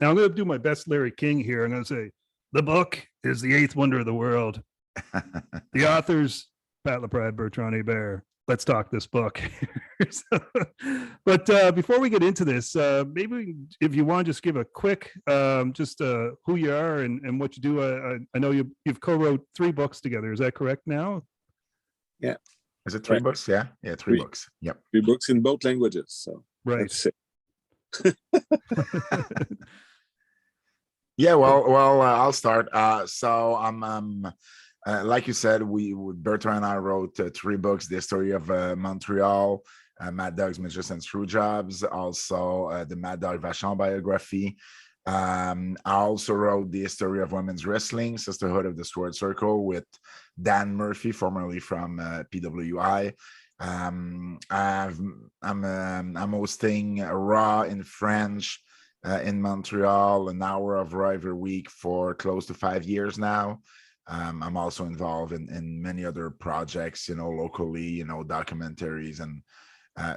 Now I'm going to do my best Larry King here. I'm going to say the book is the eighth wonder of the world. The authors, Pat Laprade, Bertrand and Hebert. Let's talk this book. So, but before we get into this, maybe if you want to just give a quick, just who you are and what you do. I know you've co-wrote 3 books together. Is that correct now? Yeah. Is it 3 books? Yeah. Yeah. 3 books. Yep. 3 books in both languages. So right. That's it. Yeah. Well, I'll start. So I'm like you said, Bertrand and I wrote 3 books: the story of Montreal, Mad Dag's Magician Screw Jobs, also the Mad Dag Vachon biography. I also wrote the story of women's wrestling, Sisterhood of the Sword Circle, with Dan Murphy, formerly from PWI. I'm hosting Raw in French in Montreal, an hour of Raw every week for close to 5 years now. I'm also involved in many other projects, locally, documentaries and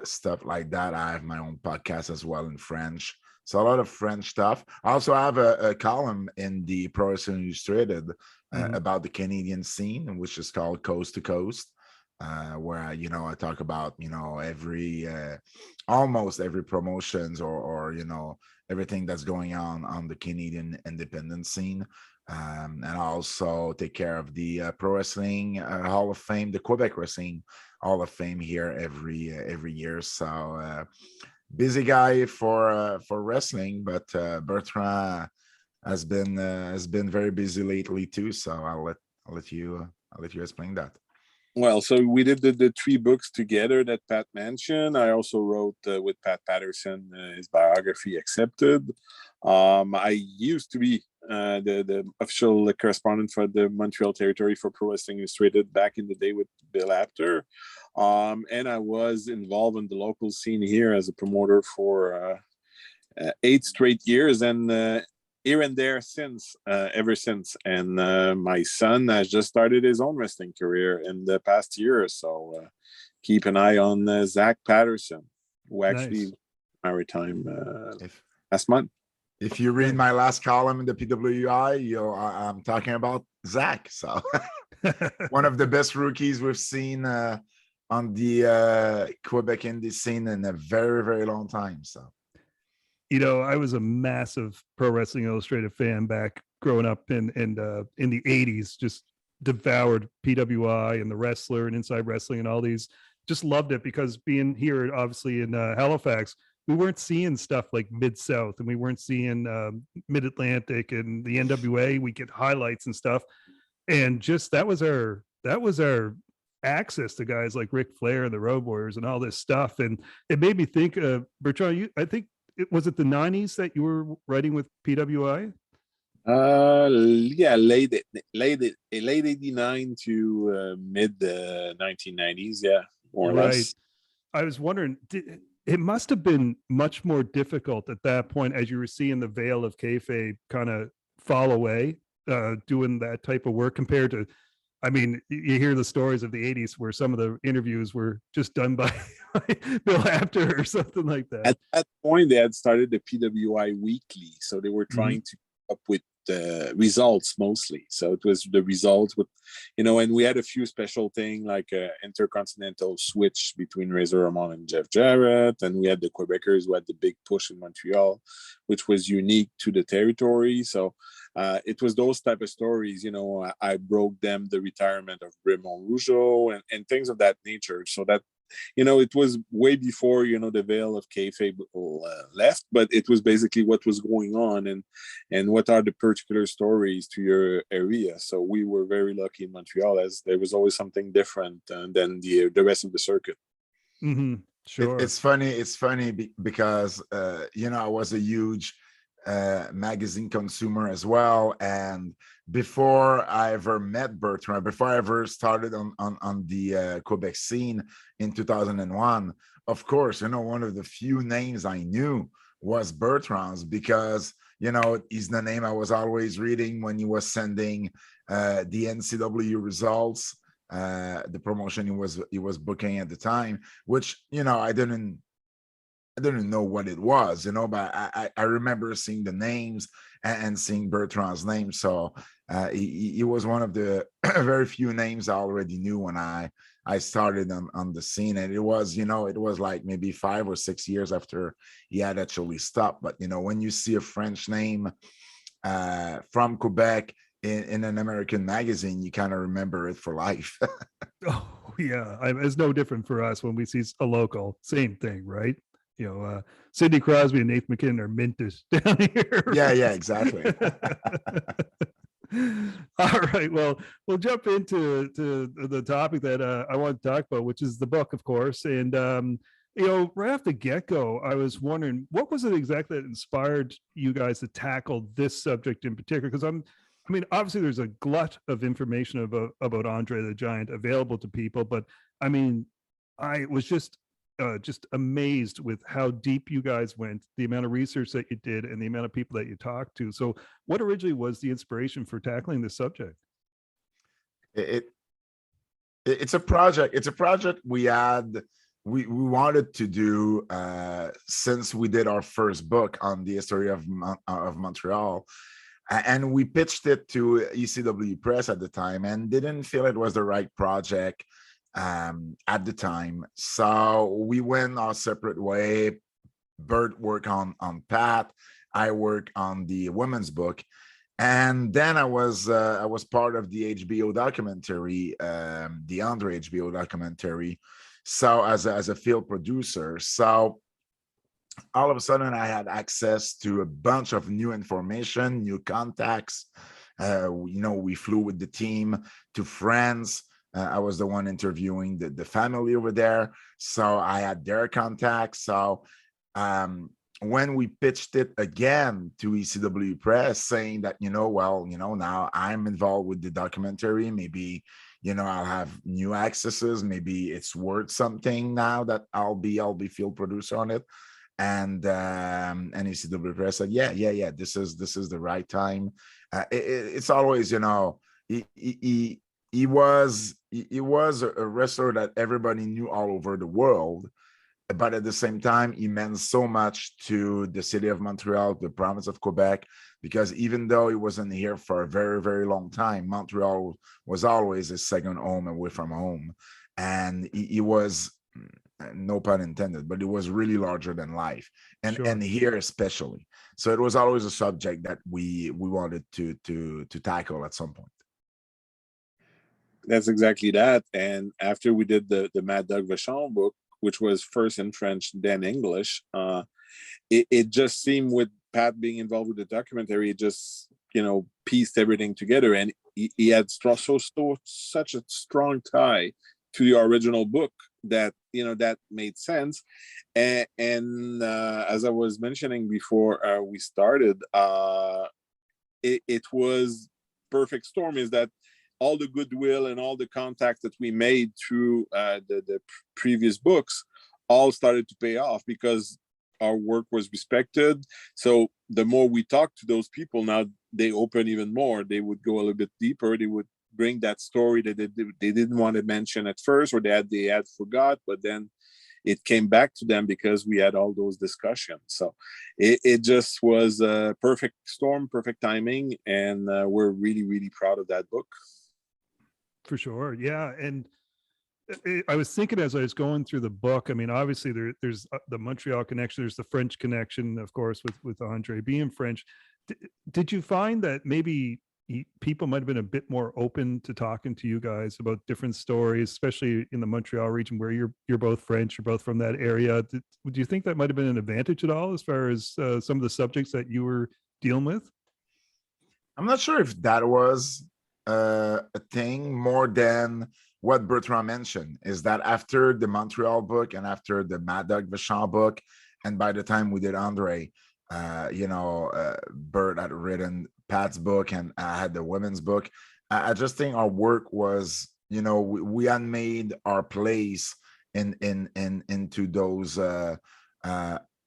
stuff like that. I have my own podcast as well in French. So a lot of French stuff. I also have a column in the Pro Wrestling Illustrated about the Canadian scene, which is called Coast to Coast, where I talk about every almost every promotions or everything that's going on the Canadian independent scene. And I also take care of the Pro Wrestling Hall of Fame, the Quebec Wrestling Hall of Fame here every year. So busy guy for wrestling, but Bertrand has been very busy lately too. So I'll let you explain that. Well, so we did the 3 books together that Pat mentioned. I also wrote with Pat Patterson his biography, Accepted. I used to be the official correspondent for the Montreal territory for Pro Wrestling Illustrated back in the day with Bill Apter. And I was involved in the local scene here as a promoter for 8 straight years. And here and there ever since. And my son has just started his own wrestling career in the past year or so. Keep an eye on Zach Patterson, who actually maritime last month. If you read my last column in the PWI, I'm talking about Zach. So one of the best rookies we've seen on the Quebec indie scene in a very, very long time. So. I was a massive Pro Wrestling Illustrated fan back growing up in the 80s, just devoured PWI and The Wrestler and Inside Wrestling and all these. Just loved it because being here, obviously, in Halifax, we weren't seeing stuff like Mid-South and we weren't seeing Mid-Atlantic and the NWA. We get highlights and stuff. And just that was our access to guys like Ric Flair and the Road Warriors and all this stuff. And it made me think, Bertrand, I think, was it the 90s that you were writing with PWI? Yeah, late 89 to mid 1990s. Yeah, more or less. I was wondering, it must have been much more difficult at that point as you were seeing the veil of kayfabe kind of fall away, doing that type of work compared to, I mean, you hear the stories of the 80s where some of the interviews were just done by Bill Apter or something like that. At that point, they had started the PWI Weekly, so they were trying to come up with results mostly. So it was the results with, and we had a few special things like intercontinental switch between Razor Ramon and Jeff Jarrett, and we had the Quebecers who had the big push in Montreal, which was unique to the territory. So it was those type of stories. I broke them the retirement of Raymond Rougeau and things of that nature. So that it was way before the veil of kayfabe left, but it was basically what was going on and what are the particular stories to your area. So we were very lucky in Montreal, as there was always something different than the rest of the circuit. Mm-hmm. Sure. It's funny because I was a huge magazine consumer as well, and before I ever met Bertrand, before I ever started on the Quebec scene in 2001, of course, one of the few names I knew was Bertrand's, because he's the name I was always reading when he was sending the NCW results, the promotion he was booking at the time, which I didn't I didn't know what it was, but I remember seeing the names and seeing Bertrand's name. So he was one of the very few names I already knew when I started on the scene. And it was, it was like maybe 5 or 6 years after he had actually stopped. But, when you see a French name from Quebec in an American magazine, you kind of remember it for life. Oh yeah, it's no different for us when we see a local. Same thing, right? Sidney Crosby and Nathan McKinnon are minted down here. Yeah, exactly. All right, well, we'll jump into the topic that I want to talk about, which is the book, of course. And right off the get-go, I was wondering, what was it exactly that inspired you guys to tackle this subject in particular? Because obviously there's a glut of information about Andre the Giant available to people, but I mean, I was just amazed with how deep you guys went, the amount of research that you did, and the amount of people that you talked to. So, what originally was the inspiration for tackling this subject? It's a project. It's a project we wanted to do since we did our first book on the history of Montreal. And we pitched it to ECW Press at the time and didn't feel it was the right project at the time. So we went our separate way. Bert worked on Pat. I worked on the women's book. And then I was part of the HBO documentary, the Andre HBO documentary. So as a field producer. So all of a sudden I had access to a bunch of new information, new contacts. We flew with the team to France. I was the one interviewing the family over there. So I had their contacts. So when we pitched it again to ECW Press saying that, now I'm involved with the documentary, maybe, I'll have new accesses. Maybe it's worth something now that I'll be field producer on it. And ECW Press said, yeah, this is the right time. It's always, he was a wrestler that everybody knew all over the world, but at the same time, he meant so much to the city of Montreal, the province of Quebec, because even though he wasn't here for a very, very long time, Montreal was always his second home away from home. And he was, no pun intended, but it was really larger than life, and here especially. So it was always a subject that we wanted to tackle at some point. That's exactly that. And after we did the Mad Dag Vachon book, which was first in French, then English, it just seemed, with Pat being involved with the documentary, it just pieced everything together, and he had such a strong tie to the original book that that made sense. And as I was mentioning before we started, it was perfect storm, is that all the goodwill and all the contacts that we made through the previous books all started to pay off because our work was respected. So the more we talked to those people, now they open even more. They would go a little bit deeper. They would bring that story that they didn't want to mention at first, or they had forgot, but then it came back to them because we had all those discussions. So it just was a perfect storm, perfect timing, and we're really, really proud of that book. For sure, yeah. And I was thinking as I was going through the book, obviously there's the Montreal connection, there's the French connection, of course, with Andre being French. Did you find that maybe people might have been a bit more open to talking to you guys about different stories, especially in the Montreal region where you're both French, you're both from that area? Do you think that might have been an advantage at all as far as some of the subjects that you were dealing with? I'm not sure if that was a thing, more than what Bertrand mentioned, is that after the Montreal book and after the Mad Dag Vachon book, and by the time we did Andre, Bert had written Pat's book and I had the women's book. I just think our work was, we had made our place into those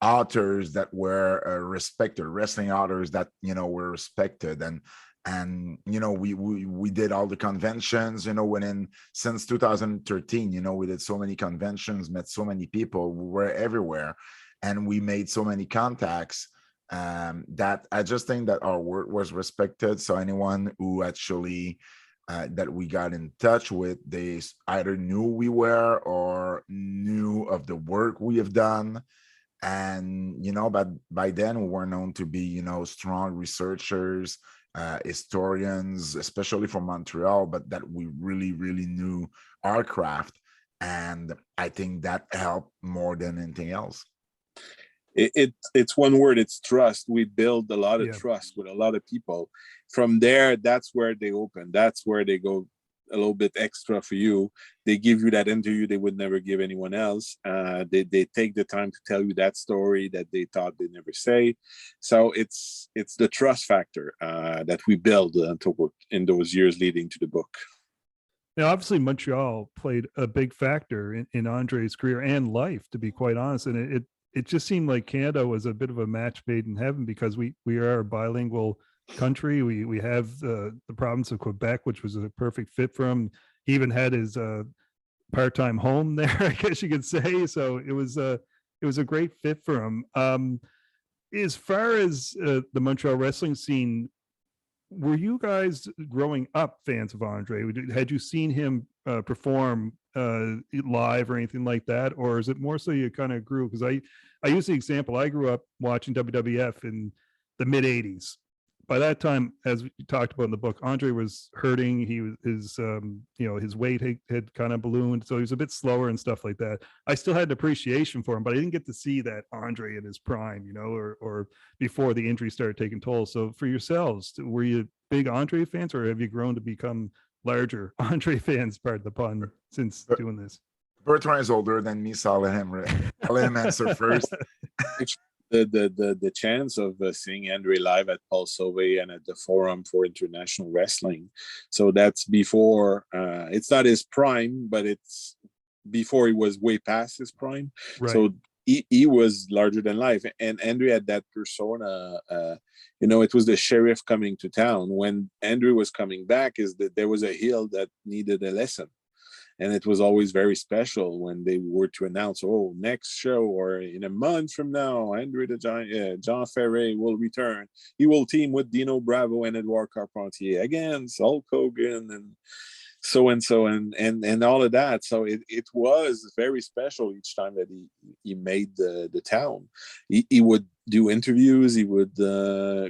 authors that were respected, wrestling authors that were respected, and we did all the conventions, since 2013, we did so many conventions, met so many people, we were everywhere. and we made so many contacts that I just think that our work was respected. So anyone who actually that we got in touch with, they either knew we were or knew of the work we have done. And but by then we were known to be strong researchers, historians, especially from Montreal, but that we really knew our craft. And I think that helped more than anything else. It's one word, it's trust. We build a lot of Yeah. trust with a lot of people. From there, that's where they open, that's where they go a little bit extra for you. They give you that interview they would never give anyone else. They take the time to tell you that story that they thought they'd never say. So it's the trust factor that we build in those years leading to the book. Now, obviously, Montreal played a big factor in Andre's career and life, to be quite honest. And it just seemed like Canada was a bit of a match made in heaven, because we are a bilingual country. We have the province of Quebec, which was a perfect fit for him. He even had his part-time home there, I guess you could say. So it was a great fit for him. As far as the Montreal wrestling scene, were you guys growing up fans of Andre? Had you seen him perform live or anything like that, or is it more so you kind of grew? Because I use the example, I grew up watching WWF in the mid 80s. By that time, as we talked about in the book, Andre was hurting. He was his weight had kind of ballooned, so he was a bit slower and stuff like that. I still had an appreciation for him, but I didn't get to see that Andre in his prime, or before the injury started taking toll. So for yourselves, were you big Andre fans, or have you grown to become larger Andre fans, pardon the pun, since doing this? Bertrand is older than me, so I'll let him answer first. The chance of seeing Andre live at Paul Sauvé and at the Forum for International Wrestling. So that's before, it's not his prime, but it's before he was way past his prime. Right. So he was larger than life. And Andre had that persona, it was the sheriff coming to town. When Andre was coming back, is that there was a heel that needed a lesson. And it was always very special when they were to announce, next show or in a month from now, Andre the Giant, John Ferret will return. He will team with Dino Bravo and Edouard Carpentier against Hulk Hogan and so and all of that. So it was very special each time that he made the town. He would do interviews. He would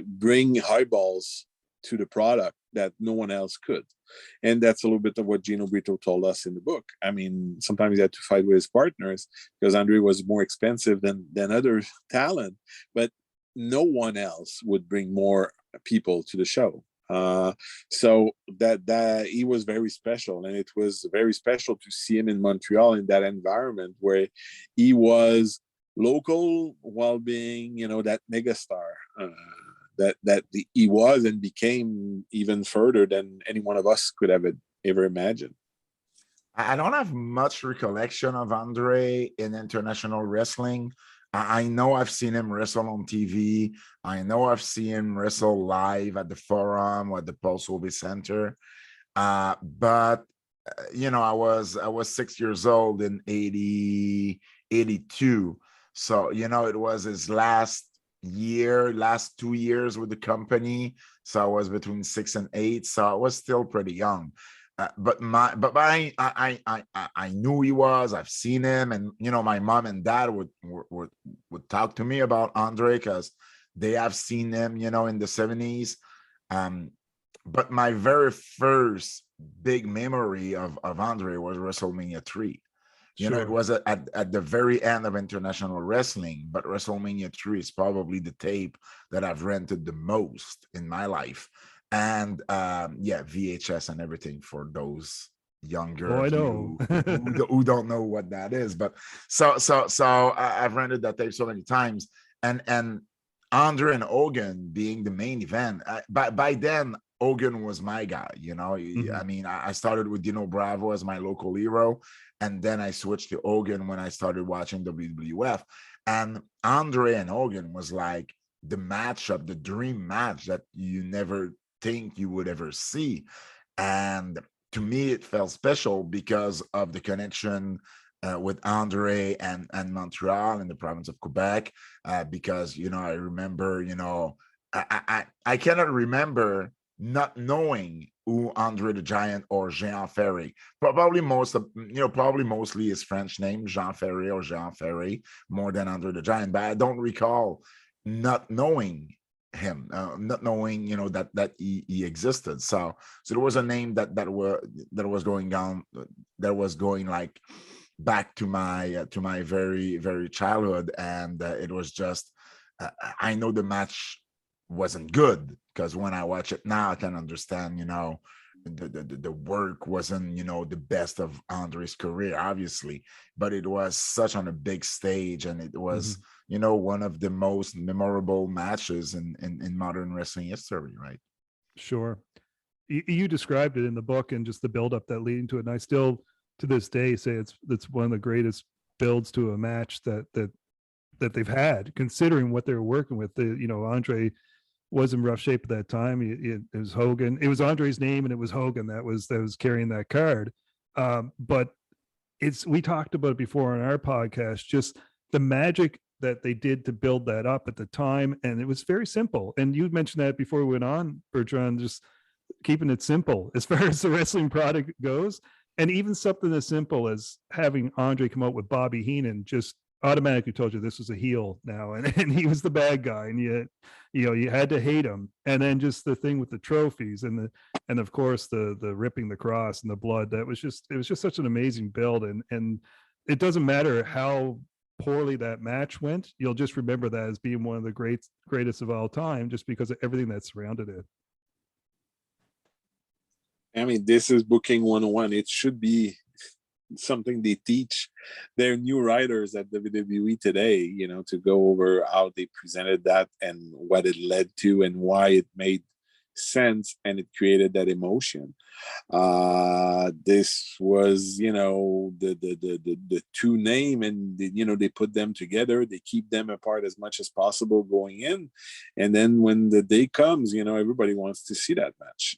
bring highballs to the product that no one else could. And that's a little bit of what Gino Brito told us in the book. I mean, sometimes he had to fight with his partners because Andre was more expensive than other talent, but no one else would bring more people to the show. So that he was very special, and it was very special to see him in Montreal in that environment where he was local while being, that megastar. That he was and became even further than any one of us could have ever imagined. I don't have much recollection of Andre in international wrestling. I know I've seen him wrestle on TV. I know I've seen him wrestle live at the Forum or at the Paul Sauvé Center. But I was 6 years old in 82. So, it was his last 2 years with the company. So I was between 6 and 8. So I was still pretty young. But I knew he was. I've seen him, and my mom and dad would talk to me about Andre because they have seen him, in the 70s. But my very first big memory of Andre was WrestleMania 3. It was at the very end of international wrestling, but WrestleMania 3 is probably the tape that I've rented the most in my life. And VHS and everything for those younger who don't know what that is. But so I've rented that tape so many times. And Andre and Hogan being the main event. By then, Hogan was my guy. Mm-hmm. I mean, I started with Dino Bravo as my local hero, and then I switched to Hogan when I started watching WWF. And Andre and Hogan was like the matchup, the dream match that you never think you would ever see. And to me, it felt special because of the connection with Andre and Montreal in the province of Quebec, because I remember, I cannot remember not knowing who Andre the Giant or Jean Ferry. Probably mostly his French name, Jean Ferry or Jean Ferry, more than Andre the Giant. But I don't recall not knowing him, not knowing that he existed. So there was a name that was going down, that was going like back to my very, very childhood, and it was just I know the match wasn't good, because when I watch it now I can understand the work wasn't the best of Andre's career, obviously, but it was such on a big stage, and it was one of the most memorable matches in modern wrestling history, right? Sure. You described it in the book, and just the buildup that leading to it, and I still to this day say it's one of the greatest builds to a match that they've had, considering what they were working with. Andre was in rough shape at that time. It was Hogan. It was Andre's name, and it was Hogan that was carrying that card. But we talked about it before on our podcast, just the magic that they did to build that up at the time, and it was very simple. And you mentioned that before we went on, Bertrand, just keeping it simple as far as the wrestling product goes. And even something as simple as having Andre come out with Bobby Heenan just automatically told you this was a heel now, and he was the bad guy, and you had to hate him. And then just the thing with the trophies and of course the ripping the cross and the blood, it was just such an amazing build. And it doesn't matter how poorly that match went, you'll just remember that as being one of the greatest of all time, just because of everything that surrounded it. I mean, this is booking 101. It should be something they teach their new writers at WWE today, to go over how they presented that and what it led to and why it made sense and it created that emotion. This was, the two name, and they put them together. They keep them apart as much as possible going in, and then when the day comes, everybody wants to see that match.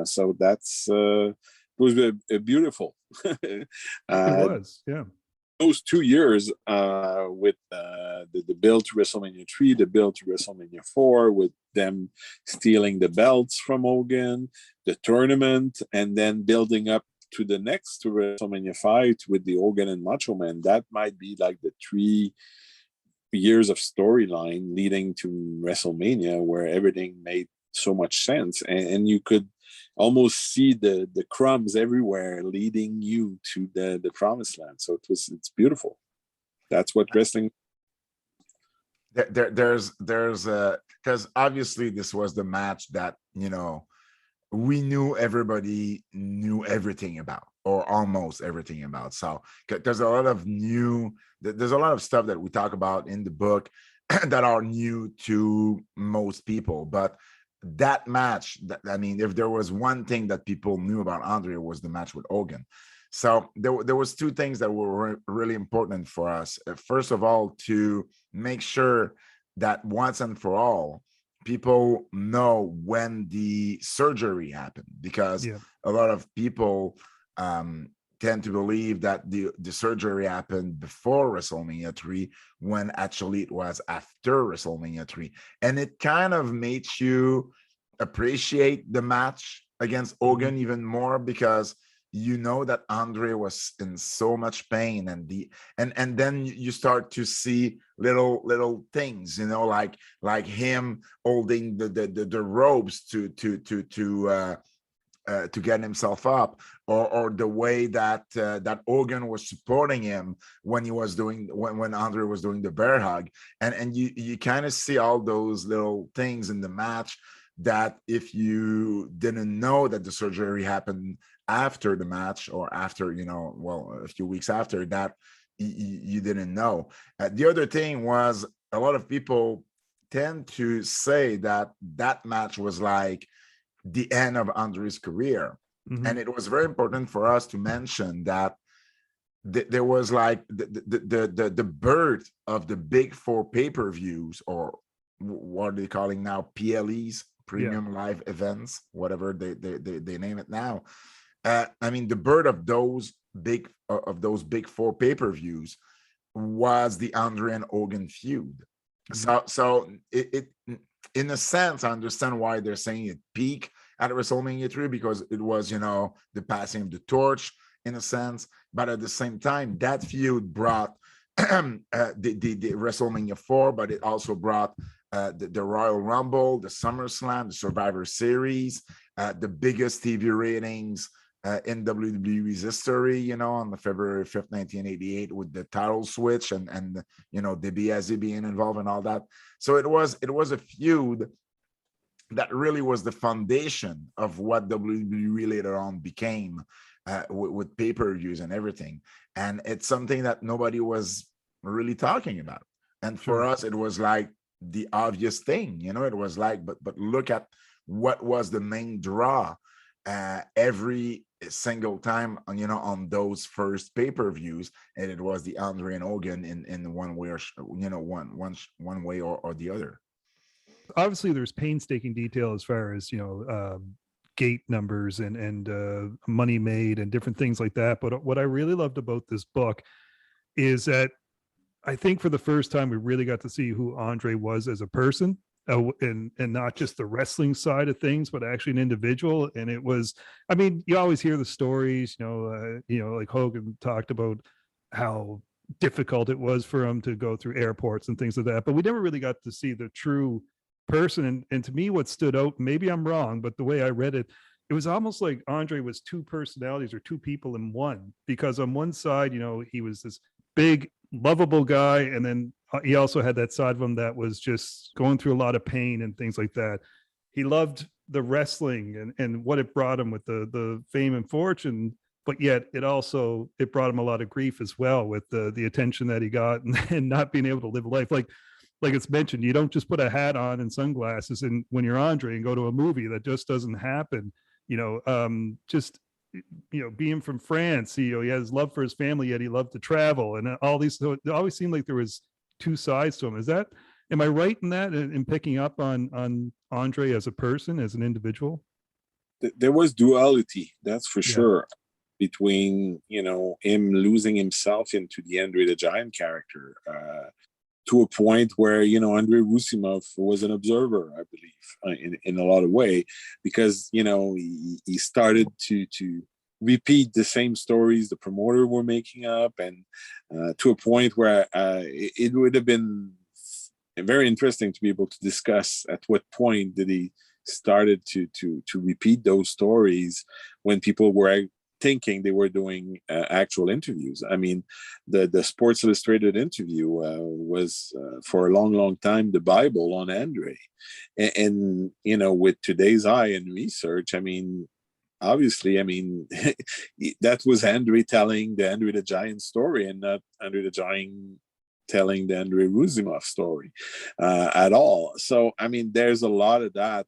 So that's it was a beautiful. It was, yeah. Those 2 years with the build to WrestleMania 3, the build to WrestleMania 4, with them stealing the belts from Hogan, the tournament, and then building up to the next to WrestleMania 5 with the Hogan and Macho Man. That might be like the 3 years of storyline leading to WrestleMania, where everything made so much sense, and you could almost see the crumbs everywhere leading you to the promised land. So it's beautiful. That's what wrestling. There's because obviously this was the match that we knew everybody knew everything about, or almost everything about. So there's a lot of stuff that we talk about in the book that are new to most people, but that match, if there was one thing that people knew about Andre, was the match with Hogan. So there was 2 things that were really important for us. First of all, to make sure that once and for all, people know when the surgery happened, because a lot of people tend to believe that the surgery happened before WrestleMania 3, when actually it was after WrestleMania 3. And it kind of made you appreciate the match against Hogan even more, because that Andre was in so much pain, and then you start to see little things, like him holding the ropes to get himself up, or the way that Hogan was supporting him when Andre was doing the bear hug, and you kind of see all those little things in the match that if you didn't know that the surgery happened after the match, or after a few weeks after that, you didn't know. The other thing was, a lot of people tend to say that match was like the end of Andre's career. And it was very important for us to mention that there was like the birth of the big 4 pay-per-views, or what are they calling now, PLEs, premium live events, whatever they name it now. The birth of those those big four pay-per-views was the Andre and Hogan feud. So it in a sense, I understand why they're saying it peaked at WrestleMania 3, because it was, the passing of the torch in a sense. But at the same time, that feud brought the WrestleMania 4, but it also brought the Royal Rumble, the SummerSlam, the Survivor Series, the biggest TV ratings in WWE's history, on the February 5th, 1988, with the title switch and DiBiase being involved and all that. So it was a feud that really was the foundation of what WWE later on became, with pay-per-views and everything. And it's something that nobody was really talking about. And for us, it was like the obvious thing, it was like, but look at what was the main draw every single time, on those first pay-per-views, and it was the Andre and Hogan in one way or one way or the other. Obviously there's painstaking detail as far as gate numbers and money made and different things like that, but what I really loved about this book is that I think for the first time we really got to see who Andre was as a person, and not just the wrestling side of things, but actually an individual. And it was, I mean, you always hear the stories, like Hogan talked about how difficult it was for him to go through airports and things like that, but we never really got to see the true person. And to me, what stood out, maybe I'm wrong, but the way I read it, it was almost like Andre was two personalities or two people in one, because on one side, he was this big, lovable guy, and then he also had that side of him that was just going through a lot of pain and things like that. He loved the wrestling and what it brought him with the fame and fortune, but yet it brought him a lot of grief as well, with the attention that he got and not being able to live life. Like it's mentioned, you don't just put a hat on and sunglasses and when you're Andre and go to a movie. That just doesn't happen. Being from France, he has love for his family, yet he loved to travel and all these. So it always seemed like there was two sides to him. Am I right in that, in picking up on Andre as a person, as an individual? There was duality, that's for sure, between him losing himself into the Andre the Giant character, to a point where Andre Roussimoff was an observer, I believe, in a lot of way, because he started to repeat the same stories the promoter were making up, and to a point where it would have been very interesting to be able to discuss at what point did he started to repeat those stories when people were thinking they were doing actual interviews. I mean, the Sports Illustrated interview was for a long time the Bible on Andre, and with today's eye and research, I mean, obviously, I mean, that was Andre telling the Andre the Giant story, and not Andre the Giant telling the Andre Roussimoff story at all. So, I mean, there's a lot of that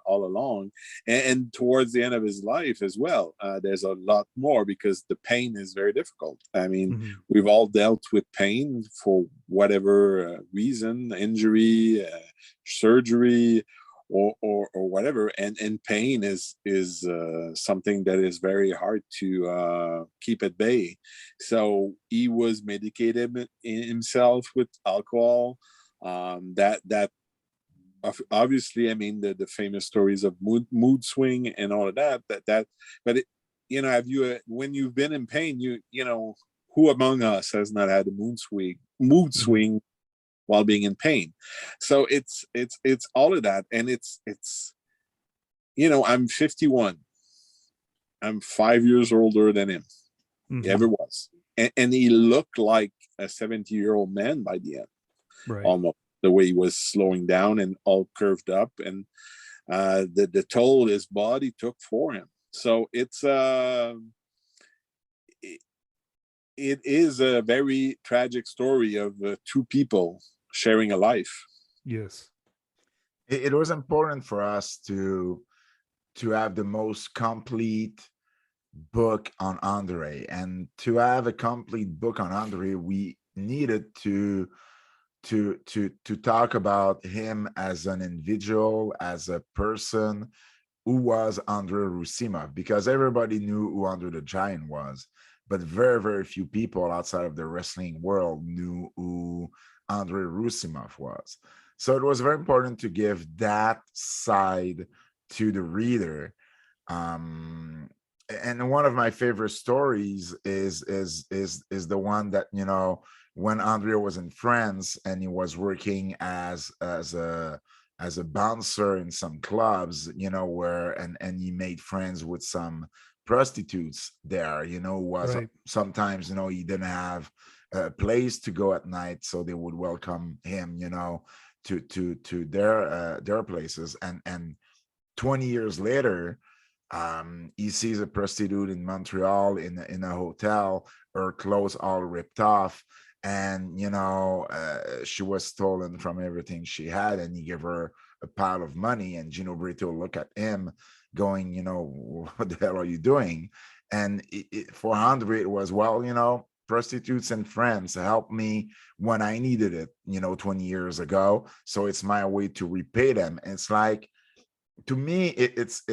all along. And towards the end of his life as well, there's a lot more, because the pain is very difficult. I mean, we've all dealt with pain for whatever reason, injury, surgery, or whatever, and pain is something that is very hard to keep at bay. So he was medicated himself with alcohol. That obviously, I mean, the famous stories of mood swing and all of that. But it, have you when you've been in pain, who among us has not had a mood swing while being in pain? So it's all of that, and it's I'm 51. I'm 5 years older than him. He ever was, and he looked like a 70-year-old man by the end, right? Almost, the way he was slowing down and all curved up, and the toll his body took for him. So it is a very tragic story of two people sharing a life. Yes. It was important for us to have the most complete book on Andre, and to have a complete book on Andre, we needed to talk about him as an individual, as a person. Who was Andre Roussimoff? Because everybody knew who Andre the Giant was, but very, very few people outside of the wrestling world knew who Andre Roussimoff was. So it was very important to give that side to the reader. And one of my favorite stories is the one that, you know, when Andre was in France and he was working as a bouncer in some clubs, you know, where and he made friends with some prostitutes there, you know, was Right. sometimes, you know, he didn't have a place to go at night, so they would welcome him, you know, to their places. And 20 years later, he sees a prostitute in Montreal in a hotel, her clothes all ripped off, and you know, she was stolen from everything she had, and he gave her a pile of money. And Gino Brito looked at him, going, you know, what the hell are you doing? And for Andre, it was, well, you know, prostitutes and friends helped me when I needed it, you know, 20 years ago. So it's my way to repay them. And it's like, to me, it's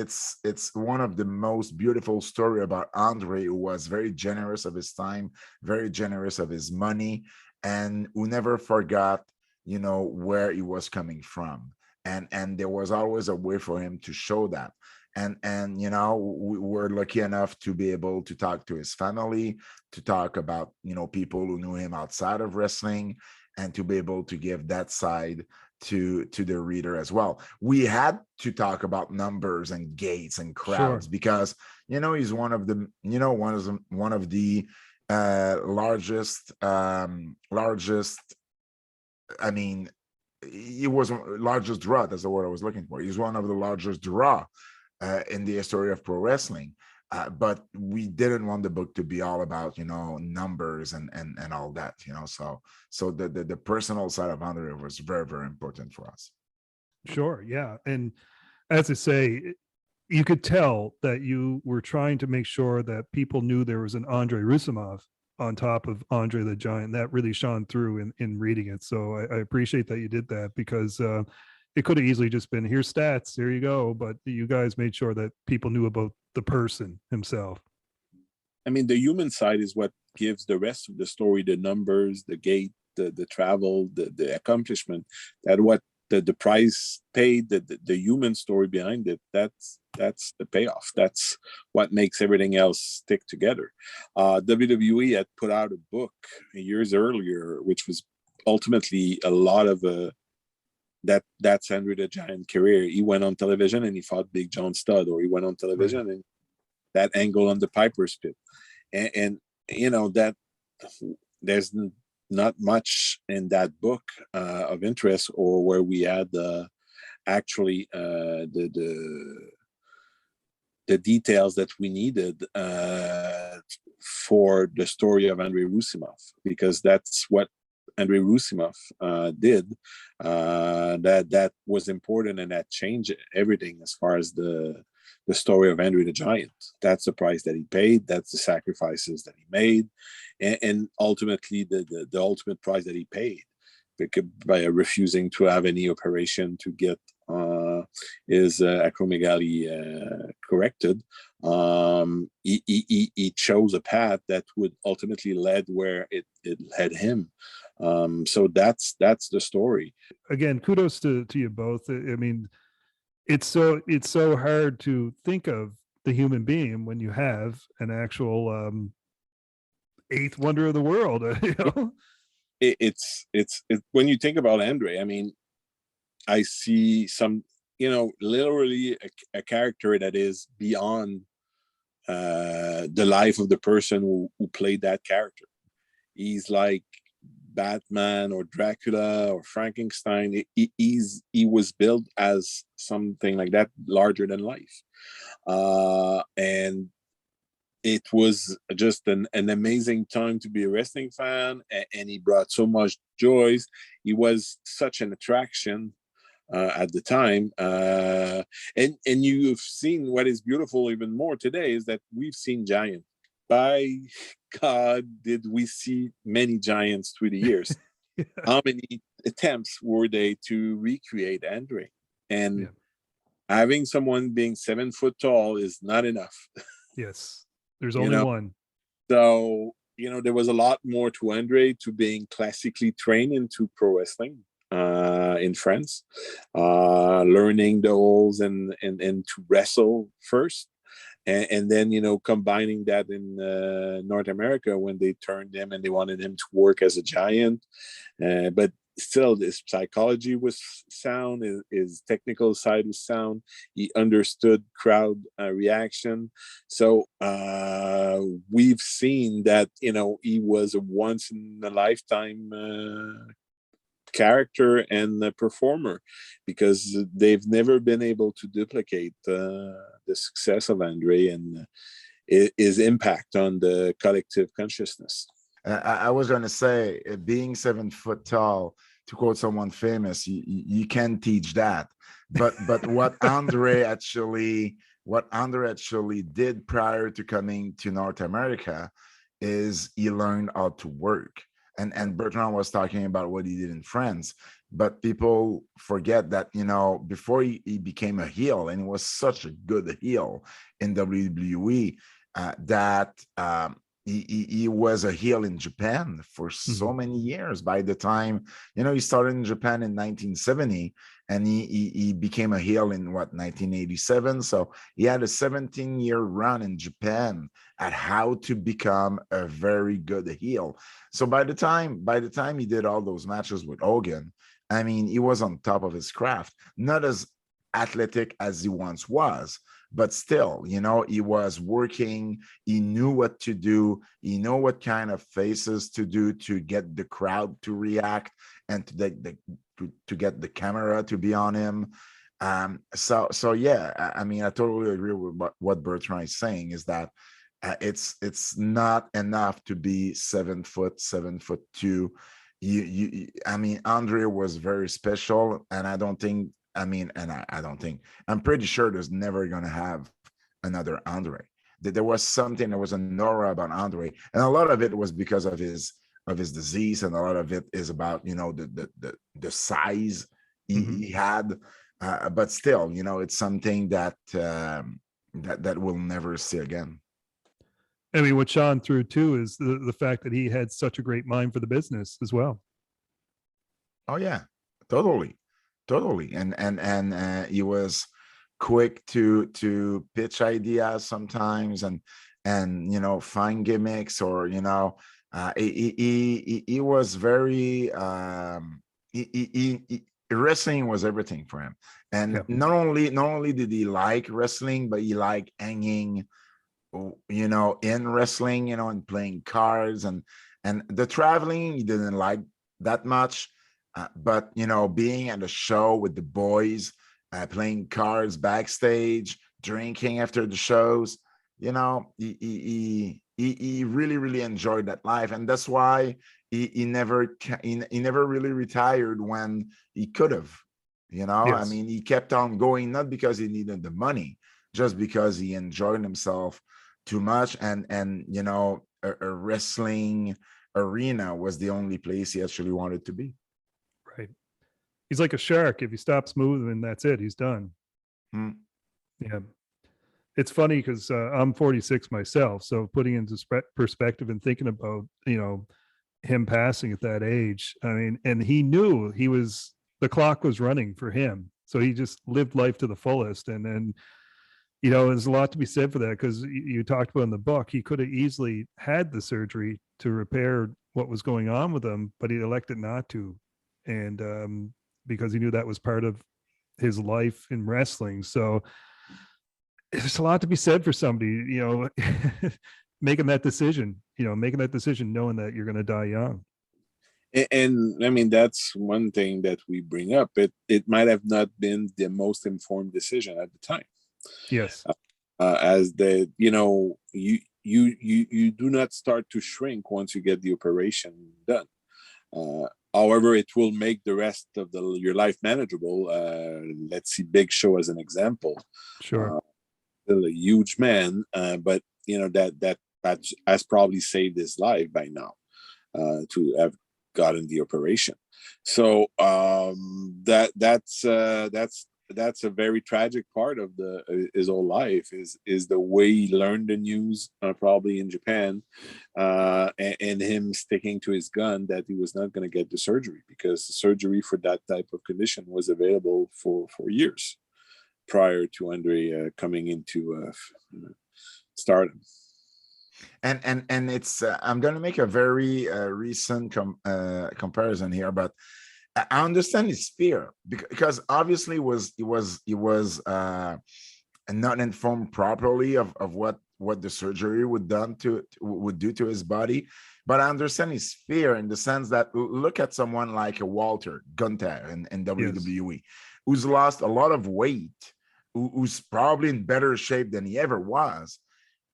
one of the most beautiful story about Andre, who was very generous of his time, very generous of his money, and who never forgot, you know, where he was coming from. And there was always a way for him to show that. And you know, we were lucky enough to be able to talk to his family, to talk about, you know, people who knew him outside of wrestling, and to be able to give that side to the reader as well. We had to talk about numbers and gates and crowds Sure. because, you know, he's one of the, you know, one of the largest I mean, he was largest draw. That's the word I was looking for. He's one of the largest draw in the history of pro wrestling. But we didn't want the book to be all about, you know, numbers and all that, you know. So the personal side of Andre was very, very important for us. Sure. Yeah. And as I say, you could tell that you were trying to make sure that people knew there was an Andre Roussimoff on top of Andre the Giant. That really shone through in reading it. So I appreciate that you did that, because it could have easily just been, here's stats, here you go. But you guys made sure that people knew about the person himself. I mean, the human side is what gives the rest of the story, the numbers, the gate, the travel, the accomplishment. That what the price paid, the human story behind it. That's the payoff. That's what makes everything else stick together. WWE had put out a book years earlier, which was ultimately a lot of that's Andre the Giant career. He went on television and he fought Big John Studd, or he went on television and that angle on the Piper's Pit, and you know that there's not much in that book of interest, or where we had actually the details that we needed for the story of Andre Roussimoff, because that's what Andre Roussimoff did. That was important, and that changed everything as far as the story of Andre the Giant. That's the price that he paid. That's the sacrifices that he made, and ultimately the ultimate price that he paid by refusing to have any operation to get his acromegaly corrected. He chose a path that would ultimately lead where it led him. So that's the story. Again, kudos to you both. I mean, it's so hard to think of the human being when you have an actual eighth wonder of the world. You know? It's when you think about Andre, I mean, I see some, you know, literally a character that is beyond the life of the person who played that character. He's like Batman or Dracula or Frankenstein. He was built as something like that, larger than life, and it was just an amazing time to be a wrestling fan, and he brought so much joy. He was such an attraction at the time, and you've seen what is beautiful even more today is that we've seen giants. By God, did we see many giants through the years? Yeah. How many attempts were they to recreate Andre? And Yeah. having someone being 7 foot tall is not enough. Yes. There's You only know, one. So, there was a lot more to Andre to being classically trained into pro wrestling in France, learning the holes and to wrestle first. And then, combining that in North America when they turned him and they wanted him to work as a giant. But still, his psychology was sound, his technical side was sound. He understood crowd reaction. So we've seen that, he was a once in a lifetime character and a performer, because they've never been able to duplicate the success of Andre and his impact on the collective consciousness. I was going to say, being 7 foot tall, to quote someone famous, you can teach that. But what Andre actually did prior to coming to North America is he learned how to work. And Bertrand was talking about what he did in France, but people forget that, before he became a heel, and he was such a good heel in WWE, that he was a heel in Japan for so many years. By the time, he started in Japan in 1970, and he became a heel in 1987. So he had a 17-year run in Japan at how to become a very good heel. So by the time he did all those matches with Hogan, I mean, he was on top of his craft, not as athletic as he once was, but still, he was working. He knew what to do. He knew what kind of faces to do to get the crowd to react and to get the camera to be on him. So yeah, I mean, I totally agree with what Bertrand is saying, is that it's not enough to be 7 foot, 7'2". I mean, Andre was very special, and I'm pretty sure there's never going to have another Andre. There was an aura about Andre, and a lot of it was because of his disease, and a lot of it is about, the size he had, but still, it's something that that we'll never see again. I mean, what Sean threw too is the fact that he had such a great mind for the business as well. Oh yeah, totally. And he was quick to pitch ideas sometimes, and find gimmicks, or he was very wrestling was everything for him. And not only did he like wrestling, but he liked hanging in wrestling, and playing cards, and the traveling he didn't like that much, but being at a show with the boys, playing cards backstage, drinking after the shows, he really enjoyed that life, and that's why he never really retired when he could have. Yes. I mean, he kept on going, not because he needed the money, just because he enjoyed himself too much, and a wrestling arena was the only place he actually wanted to be. Right. He's like a shark. If he stops moving, that's it. He's done. Yeah. It's funny because I'm 46 myself. So putting into perspective and thinking about, him passing at that age, I mean, and he knew the clock was running for him. So he just lived life to the fullest. And then, there's a lot to be said for that, because you talked about in the book, he could have easily had the surgery to repair what was going on with him, but he elected not to. And because he knew that was part of his life in wrestling. So there's a lot to be said for somebody, making that decision, knowing that you're going to die young. And I mean, that's one thing that we bring up. It might have not been the most informed decision at the time. Yes. As the you do not start to shrink once you get the operation done. However, it will make the rest of your life manageable. Let's see Big Show as an example. Sure. Still a huge man, but that has probably saved his life by now, to have gotten the operation. So that's that's a very tragic part of his whole life is the way he learned the news, probably in Japan, and him sticking to his gun that he was not going to get the surgery, because the surgery for that type of condition was available for years prior to Andre coming into stardom. And it's I'm going to make a very recent comparison here, but I understand his fear, because obviously he was not informed properly of what the surgery would do to his body. But I understand his fear in the sense that, look at someone like a Walter Gunther in WWE, yes, who's lost a lot of weight, who's probably in better shape than he ever was.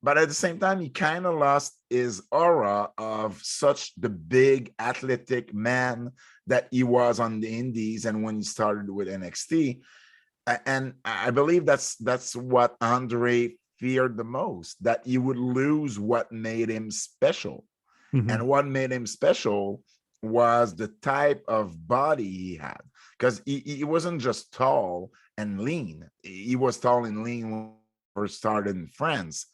But at the same time, he kind of lost his aura of such the big athletic man that he was on the indies and when he started with NXT. And I believe that's what Andre feared the most, that he would lose what made him special. Mm-hmm. And what made him special was the type of body he had, because he wasn't just tall and lean. He was tall and lean when he first started in France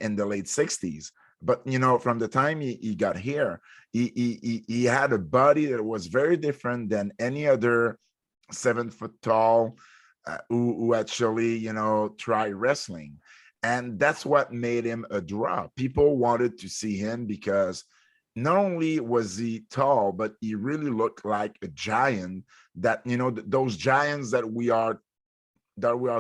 in the late 60s. But, from the time he got here, he had a body that was very different than any other 7 foot tall who actually, tried wrestling. And that's what made him a draw. People wanted to see him because not only was he tall, but he really looked like a giant that, those giants that we are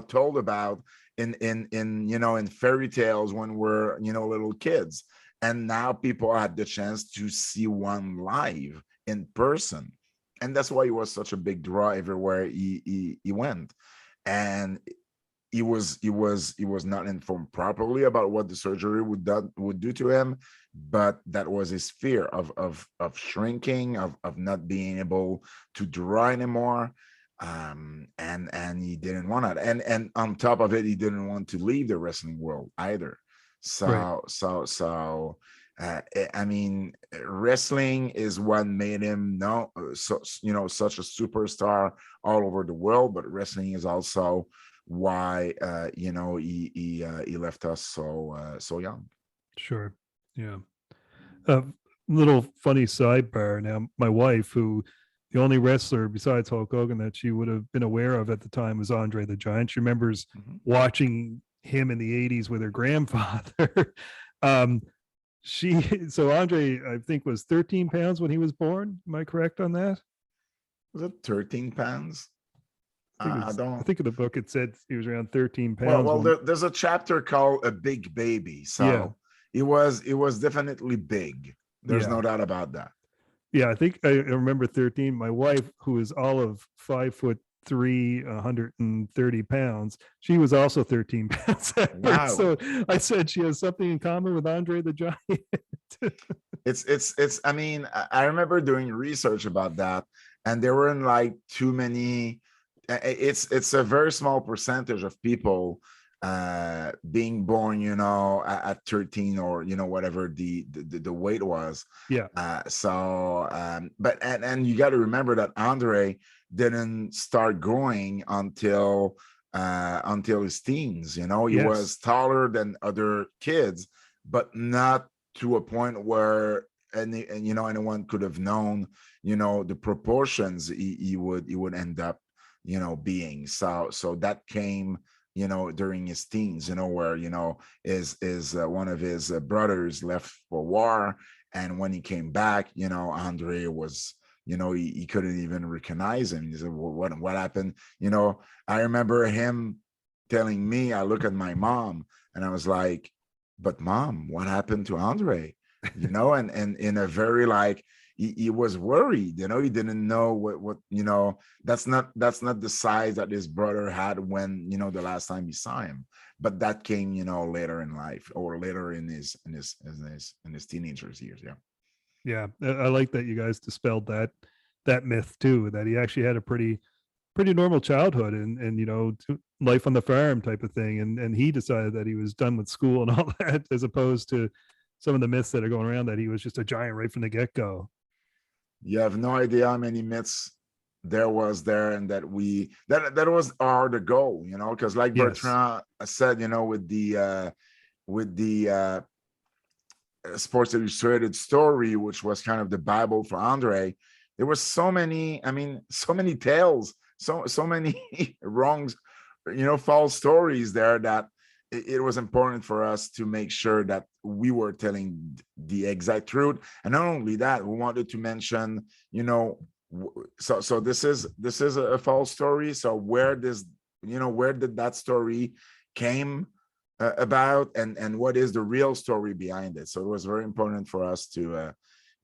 told about in fairy tales when we're little kids. And now people had the chance to see one live in person, and that's why he was such a big draw everywhere he went. And he was not informed properly about what the surgery would do to him, but that was his fear of shrinking, of not being able to draw anymore. And he didn't want it, and on top of it, he didn't want to leave the wrestling world either. So I mean, wrestling is what made him such a superstar all over the world, but wrestling is also why he left us so young. Sure. Yeah. Little funny sidebar. Now, my wife, who the only wrestler besides Hulk Hogan that she would have been aware of at the time was Andre the Giant. She remembers watching him in the 80s with her grandfather. So Andre, I think, was 13 pounds when he was born. Am I correct on that? Was it 13 pounds? I think in the book it said he was around 13 pounds. Well, there's a chapter called A Big Baby. So it was definitely big. There's no doubt about that. Yeah, I think I remember 13. My wife, who is all of 5'3", 130 pounds, she was also 13 pounds. Wow. So I said she has something in common with Andre the Giant. It's. I mean, I remember doing research about that, and there weren't like too many. It's a very small percentage of people being born, at 13 or whatever the weight was. Yeah. But you got to remember that Andre didn't start growing until his teens. He was taller than other kids, but not to a point where anyone could have known the proportions he would end up being. So that came during his teens, where is one of his brothers left for war, and when he came back, Andre was, he couldn't even recognize him. He said, well, what happened? I remember him telling me, I look at my mom and I was like, but Mom, what happened to Andre? And in a very like, he was worried, he didn't know what that's not the size that his brother had when the last time he saw him, but that came later in life, or later in his teenagers years. Yeah, I like that you guys dispelled that myth too, that he actually had a pretty normal childhood and life on the farm type of thing, and he decided that he was done with school and all that, as opposed to some of the myths that are going around that he was just a giant right from the get-go. You have no idea how many myths there was there, and that was our the goal, because like Yes. Bertrand said, with the Sports Illustrated story, which was kind of the Bible for Andre, there was so many tales, so many wrongs, false stories there, that it was important for us to make sure that we were telling the exact truth. And not only that, we wanted to mention, so this is a false story. So where did that story came about, and what is the real story behind it? So it was very important for us to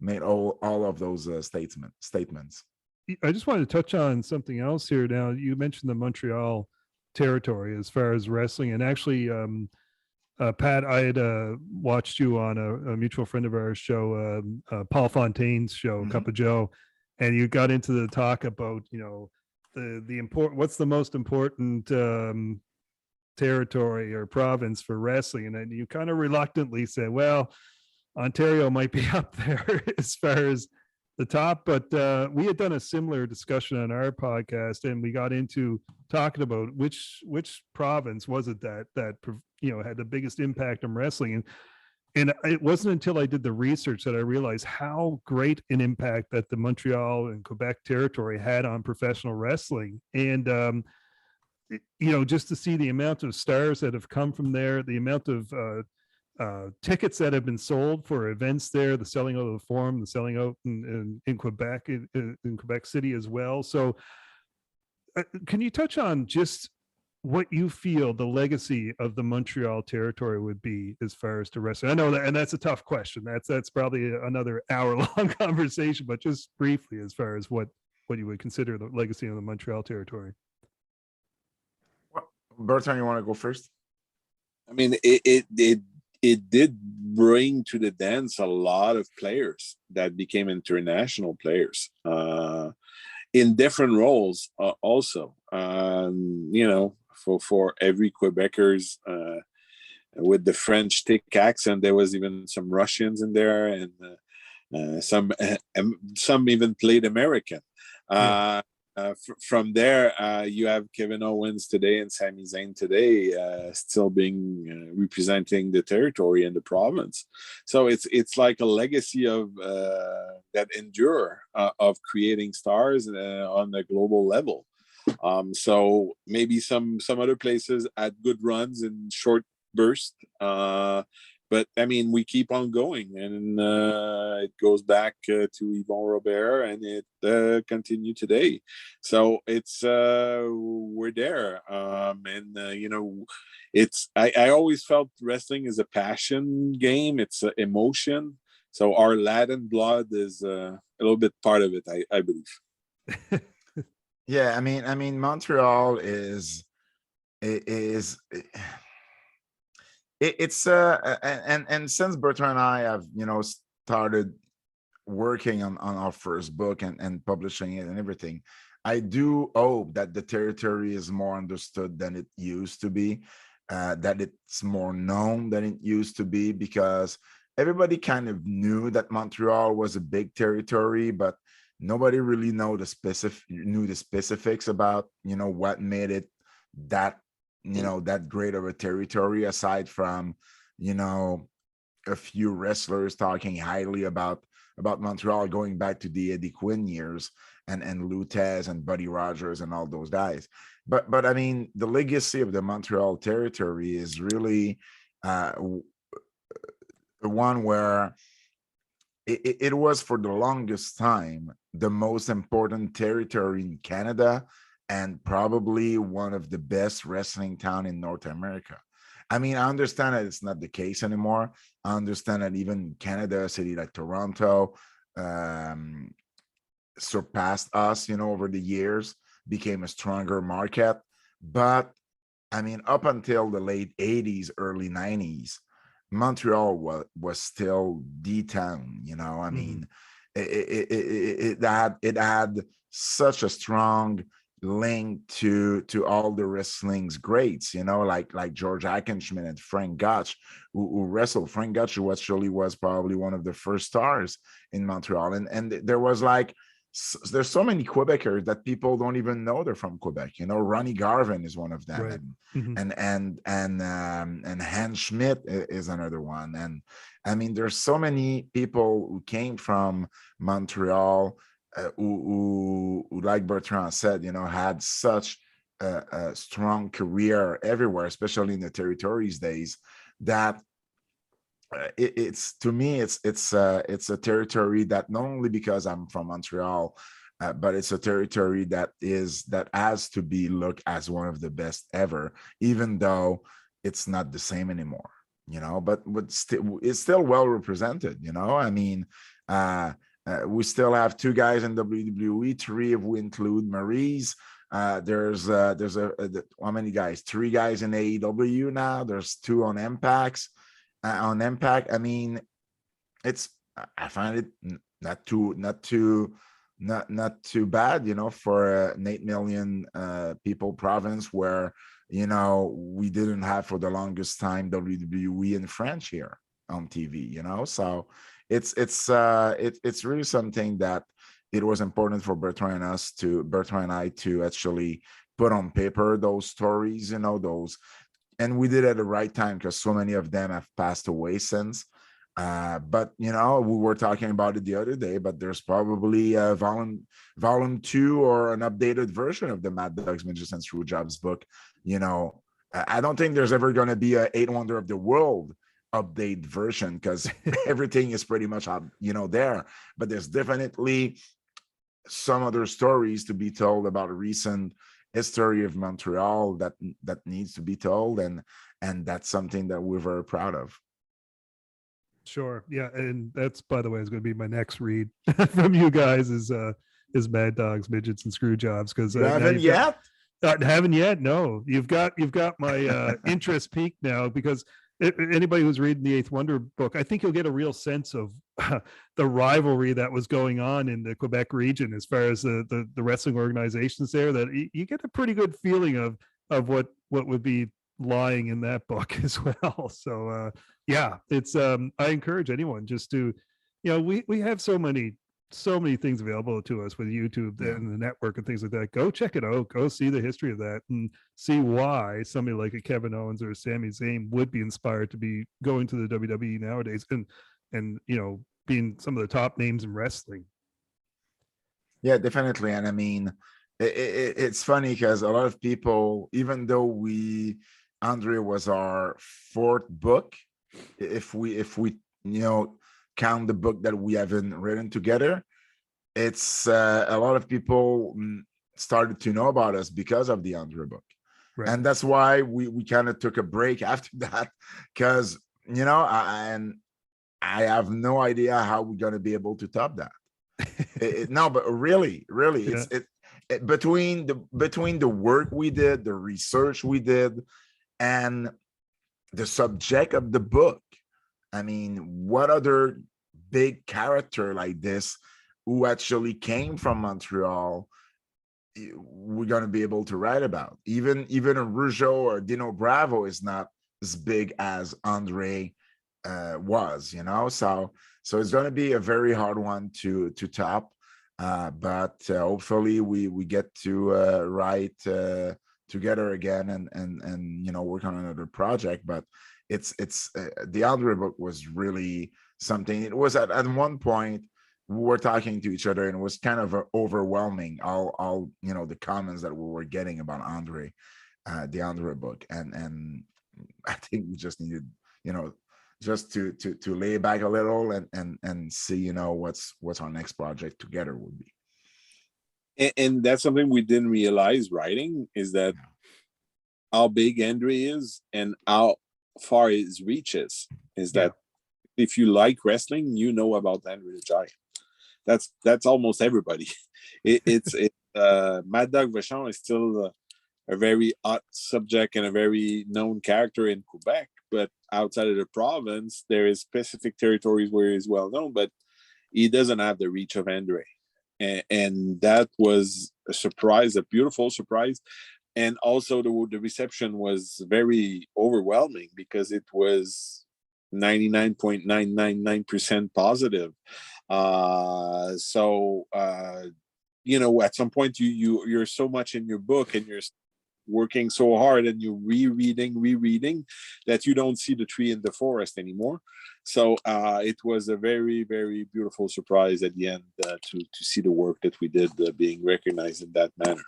make all of those statements. I just wanted to touch on something else here. Now, you mentioned the Montreal territory as far as wrestling, and actually, Pat, I had watched you on a mutual friend of ours show, Paul Fontaine's show, Cup of Joe, and you got into the talk about the important, what's the most important territory or province for wrestling, and then you kind of reluctantly said, well, Ontario might be up there as far as the top, but we had done a similar discussion on our podcast, and we got into talking about which province was it that had the biggest impact on wrestling, and it wasn't until I did the research that I realized how great an impact that the Montreal and Quebec territory had on professional wrestling. And just to see the amount of stars that have come from there, the amount of tickets that have been sold for events there, the selling out of the Forum, the selling out in Quebec, in Quebec City as well. So can you touch on just what you feel the legacy of the Montreal territory would be as far as to wrestling? I know that, and that's a tough question. That's probably another hour-long conversation, but just briefly, as far as what you would consider the legacy of the Montreal territory. Bertrand, you want to go first? I mean, it did bring to the dance a lot of players that became international players in different roles also. For every Quebecers with the French thick accent, there was even some Russians in there, and some even played American. From there, you have Kevin Owens today and Sami Zayn today still being representing the territory and the province. So it's like a legacy of that endure of creating stars on a global level. So maybe some other places had good runs in short bursts. But I mean, we keep on going, and it goes back to Yvon Robert, and it continued today. So it's we're there, and it's I always felt wrestling is a passion game. It's emotion. So our Latin blood is a little bit part of it, I believe. Yeah, I mean, Montreal is. It's and since Bertrand and I have started working on our first book and publishing it and everything, I do hope that the territory is more understood than it used to be, that it's more known than it used to be, because everybody kind of knew that Montreal was a big territory, but nobody really knew the specifics about what made it that that great of a territory, aside from a few wrestlers talking highly about Montreal, going back to the Eddie Quinn years and Lutez and Buddy Rogers and all those guys. But I mean, the legacy of the Montreal territory is really the one where it was for the longest time the most important territory in Canada, and probably one of the best wrestling town in North America. I mean, I understand that it's not the case anymore. I understand that even Canada, a city like Toronto, surpassed us, over the years, became a stronger market. But I mean, up until the late 80s, early 90s, Montreal was still the town, I mean, it had such a strong link to all the wrestling's greats, like George Hackenschmidt and Frank Gotch, who wrestled. Frank Gotch, who actually was probably one of the first stars in Montreal, and there was like there's so many Quebecers that people don't even know they're from Quebec. You know, Ronnie Garvin is one of them, Right. and Hans Schmidt is another one. And I mean, there's so many people who came from Montreal, who, like Bertrand said, you know, had such a strong career everywhere, especially in the territories days, that it's to me it's a territory that, not only because I'm from Montreal, but it's a territory that has to be looked as one of the best ever, even though it's not the same anymore, you know. But it's still well represented, you know. I mean, we still have 2 guys in WWE, 3 if we include Maurice. There's how many guys? 3 guys in AEW now. There's 2 on Impact. I mean, I find it not too bad, you know, for an 8 million people province where, you know, we didn't have for the longest time WWE in French here on TV, you know. So it's really something that it was important for Bertrand and I to actually put on paper those stories, you know, and we did it at the right time because so many of them have passed away since. But you know, we were talking about it the other day, but there's probably a volume 2 or an updated version of the Mad Dogs, Midgets, and Screwjobs book. You know, I don't think there's ever going to be a 8 Wonder of the World update version, because everything is pretty much out, you know, there. But there's definitely some other stories to be told about a recent history of Montreal that needs to be told, and that's something that we're very proud of. Sure. Yeah. And that's, by the way, is going to be my next read from you guys is Mad Dogs, Midgets, and Screwjobs. Because you haven't yet? Haven't yet. No, you've got my interest peaked now, because anybody who's reading the 8th Wonder book, I think you'll get a real sense of the rivalry that was going on in the Quebec region as far as the wrestling organizations there, that you get a pretty good feeling of what would be lying in that book as well. So yeah, it's I encourage anyone just to, you know, we have so many things available to us with YouTube and the network and things like that. Go check it out. Go see the history of that and see why somebody like a Kevin Owens or a Sami Zayn would be inspired to be going to the WWE nowadays, and you know, being some of the top names in wrestling. Yeah, definitely. And I mean, it's funny because a lot of people, even though Andre was our 4th book, if we you know, count the book that we haven't written together, it's a lot of people started to know about us because of the Andre book. Right. And that's why we kind of took a break after that, because, you know, I have no idea how we're going to be able to top that. No, but really, yeah. It's between the work we did, the research we did, and the subject of the book. I mean, what other big character like this who actually came from Montreal we're going to be able to write about? Even a Rougeau or Dino Bravo is not as big as Andre was, you know. So it's going to be a very hard one to top, but hopefully we get to write together again and you know, work on another project. But it's the Andre book was really something. It was at one point we were talking to each other and it was kind of overwhelming, all you know, the comments that we were getting about Andre, the Andre book, and I think we just needed, you know, just to lay back a little and see, you know, what's our next project together would be. And that's something we didn't realize writing, is that how big Andre is and how far his reach is that if you like wrestling, you know about Andre the Giant. That's almost everybody. It's Mad Dag Vachon is still a very hot subject and a very known character in Quebec, but outside of the province, there is specific territories where he's well known, but he doesn't have the reach of Andre. And that was a surprise, a beautiful surprise. And also the reception was very overwhelming because it was 99.999% positive. So at some point you're so much in your book and you're working so hard and you're rereading that you don't see the tree in the forest anymore. So it was a very, very beautiful surprise at the end to see the work that we did being recognized in that manner.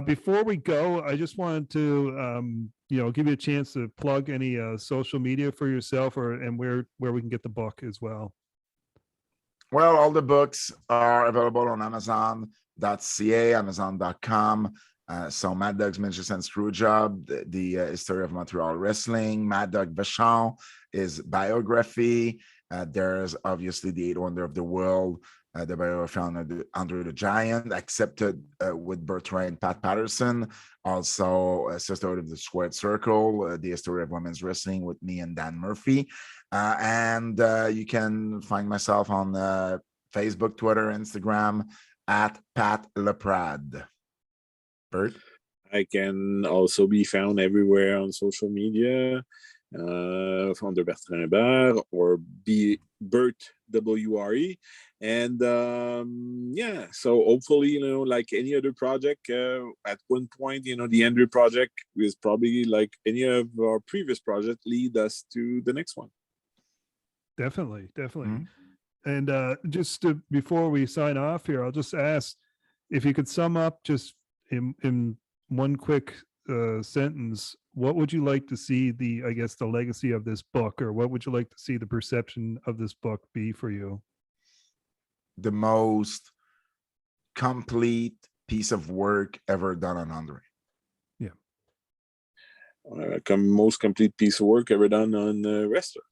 Before we go, I just wanted to give you a chance to plug any social media for yourself, and where we can get the book as well. Well, all the books are available on Amazon.ca, Amazon.com. So Mad Dag's Midgets and Screwjob, the history of Montreal wrestling. Mad Dag Vachon is biography. There's obviously the 8 Wonder of the World, the biography on Andre the Giant, accepted with Bertrand and Pat Patterson. Also, Sisterhood of the Squared Circle, the history of women's wrestling with me and Dan Murphy. And you can find myself on Facebook, Twitter, Instagram at Pat Laprade. Bert? I can also be found everywhere on social media under Bertrand and Pat or Bert WRE. And so hopefully, like any other project, at one point, the Andrew project is probably like any of our previous projects lead us to the next one. Definitely. And just before we sign off here, I'll just ask if you could sum up just in one quick sentence, what would you like to see the legacy of this book, or what would you like to see the perception of this book be for you? The most complete piece of work ever done on Andre. Yeah. Most complete piece of work ever done on wrestler.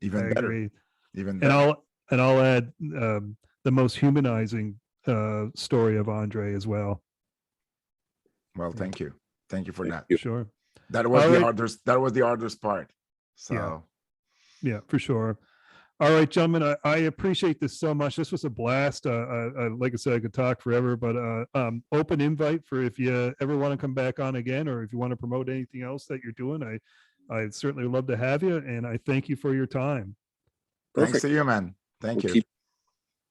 Even better. Even better. And I'll add the most humanizing story of Andre as well. Well, thank you for that. Sure. That was the hardest part. So yeah, for sure. All right, gentlemen, I appreciate this so much. This was a blast. Like I said, I could talk forever, but open invite for if you ever want to come back on again, or if you want to promote anything else that you're doing. I'd certainly love to have you, and I thank you for your time. Thanks to you, man. Thank you.